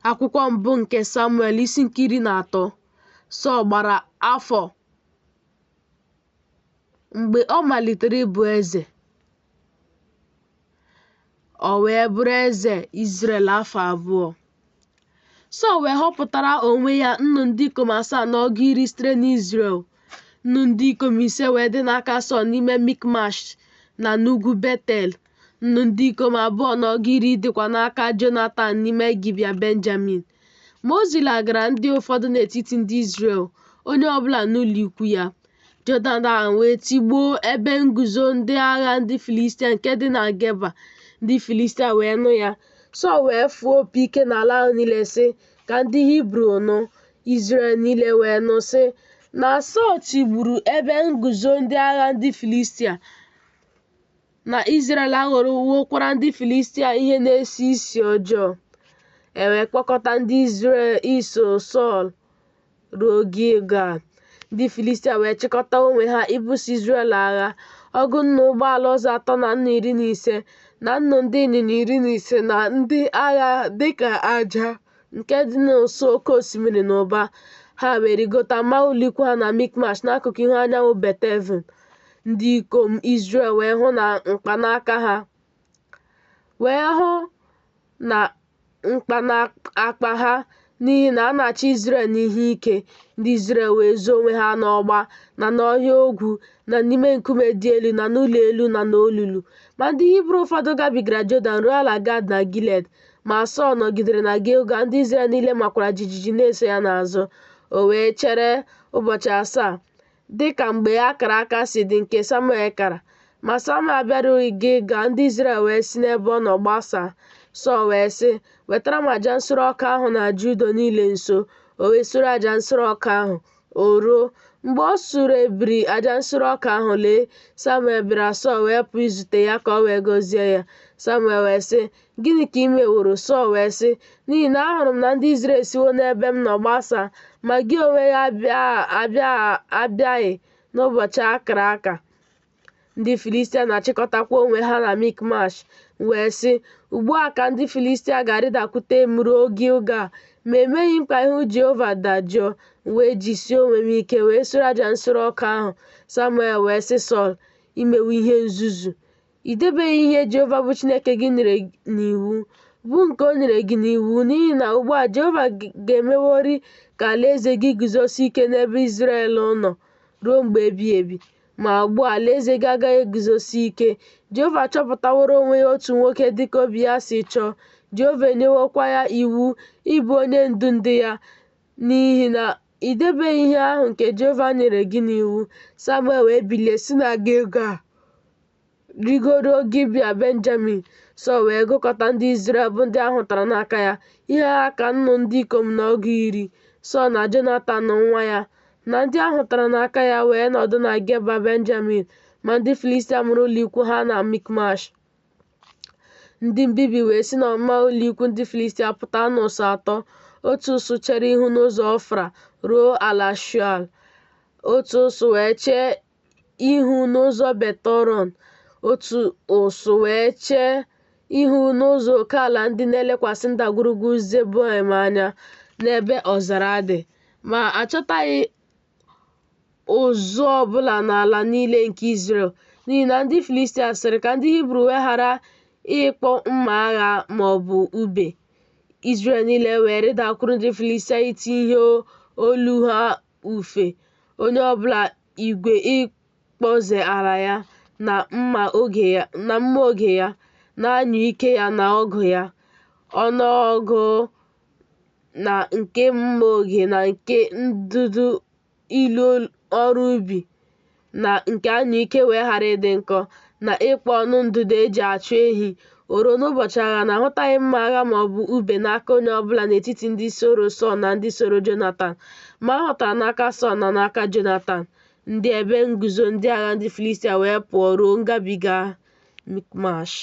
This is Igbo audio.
Akwụkwọ mbụ nke Samuel isi nke 13. Sọl gbara afọ mgbe ọ malitere ịbụ eze. O wee bụrụ eze Izrel afọ 2. Sọl wee họpụtara onwe ya nnụ ndị ikom 7 n'ọgụ 10 sitere n'Izrel. Nnụ ndị ikom 5 wee dị n'aka Sọl n'ime Mikmash na n'ugwu Betel. Nnụ ndị ikom 2 n'ọgụ 10 dịkwa n'aka Jonatan n'ime Gibea Benjamin. Ma o zilagara ndị ụfọdụ n'etiti ndị Izrel, onye ọbụla n'ụlọ ikwu ya. Jonatan wee tigbuo ebe nguzo ndị agha ndị Filistia nke dị na Geba. Ndị Filistia wee nụ ya. Sọl wee fụọ opi ike n'ala ahụ niile sị ka ndị Hibru nụ. Izrel niile wee nụ sị na Sọl tigburu ebe nguzo ndị agha ndị Filistia. Na Izrel aghọrọwokwara ndị Filistia ihe na-esi isi ọjọọ. E wee kpọkọta ndị Izrel iso Sọl ruo Gilgal. Ndị Filistia wee chịkọta onwe ha ibuso Izrel agha. Ọgụ nnu ụgbọala ọzọ 3 na nnụ 15 na nnụ ndị ịnyịnya 15 na ndị agha dịka aja nke dị n'ụsọ oke osimiri na ụba. Ha wee rigota maa ụlọ ikwu ha na Mikmash n'akụkụ ihu anyanwụ Bet-Aven. Ndị ikom Izrel wee hụ na mkpanaka ha n'ihi na a na-achị Izrel n'ihe ike. Ndị Izrel wee zoo onwe ha n'ọgba na n'ọhịa ogwu na n'ime nkume dị elu na n'ụlọ elu na n'olulu. Ma ndị Hibru ụfọdụ gabigara Jọdan ruo ala Gad na Gilead. Ma Sọl nọgidere na Gilgal. Ndị Izrel niile makwara jijiji na-eso ya n'azụ. O wee chere ụbọchị 7 dịka mgbe a kara aka si dị nke Samuel kara. Ma Samuel abịarughị Gilgal. Ndị Izrel wee si n'ebe ọ nọ gbasaa. Sọl wee sị, wetara m aja nsure ọkụ ahụ na aja udo niile nso. O wee suru aja nsure ọkụ ahụ. O ruo mgbe ọ surebiri aja nsure ọkụ ahụ, lee, Samuel bịara Sọl wee pụọ izute ya ka o wee gọzie ya. Samuel wee sị, gịnị ka i meworo? Sọl wee sị, n'ihi na ahụrụ m na ndị Izrel siwo n'ebe m nọ gbasaa, ma gị onwe ya abịaghị n'ụbọchị a kara aka. Ndị Filistia na-achịkọtakwa onwe ha na Mikmash wee sị, ugbu a ka ndị Filistia ga-arịdakwute m ruo Gilgal. Ma emeghị m ka ihu Jehova dajụọ, wee jisie onwe m ike wee suru aja nsure ọkụ ahụ. Samuel wee sị Sọl, imewe ihe nzuzu. I debeghị ihe Jehova bụ Chineke gị nyere n'iwu, bụ nke o nyere gị n'iwu, n'ihi na ugbu a Jehova ga-emewori ka alaeze gị guzosie ike n'ebe Izrel nọ ruo mgbe ebighị ebi. Ma ugbu a alaeze gị agaghị eguzosi ike. Jehova chọpụtaworo onwe ya otu nwoke dịka obi ya si chọọ. Jehova enyewokwa ya iwu ịbụ onye ndu ndị ya, n'ihi na i debeghị ihe ahụ nke Jehova nyere gị n'iwu. Samuel wee bilie si na Gilgal rigoro Gibea Benjamin. Sọl wee gụkọta ndị Izrel bụ ndị ahụtara n'aka ya, ihe ha ka nnụ ndị ikom n'ọgụ 10. Sọl na Jonatan nwa ya na ndị ahụtara n'aka ya wee nọdụ na Geba Benjamin. Ma ndị Filistia mụrụ ụlọ ikwu ha na Mikmash. Ndị mbibi wee si n'ọmụma ụlọ ikwu ndị Filistia pụta n'ụsọ 3. Otu ụsụ chere ihu n'ụzọ Ofra ruo ala Shual. Otu ụsụ wee chee ihu n'ụzọ Bet-Horon. Otu ụsụ wee chee ihu n'ụzọ oke ala ndị na-elekwasị ndagwurugwu Zeboim anya n'ebe ọzara dị. Ma achọtaghị ụzụ ọbụla n'ala niile nke Izrel, n'ihi na ndị Filistia sịrị ka ndị Hibru wee ghara ịkpọ mma agha ma ọ bụ ùbe. Izrel niile wee rịdakwuru ndị Filistia iti ihe olu ha ufe, onye ọbụla igwe ịkpọze ala ya na mma oge ya na anyụ ike ya na ọgụ ya. Ọnụọgụ na nke mma oge na nke ndụdụ ilu ọrụ ubi na nke anyụ ike wee ghara ịdị nkọ, na ịkpọ ọnụ ndụdụ eji achụ ehi. O ruo n'ụbọchị agha na ahụtaghị mma agha ma ọ bụ ùbe n'aka onye ọbụla n'etiti ndị soro Sọl na ndị soro Jonatan. Ma a hụtara n'aka Sọl na n'aka Jonatan ndị ebe nguzo ndị agha ndị Filistia wee pụọ ruo ngabiga Mikmash.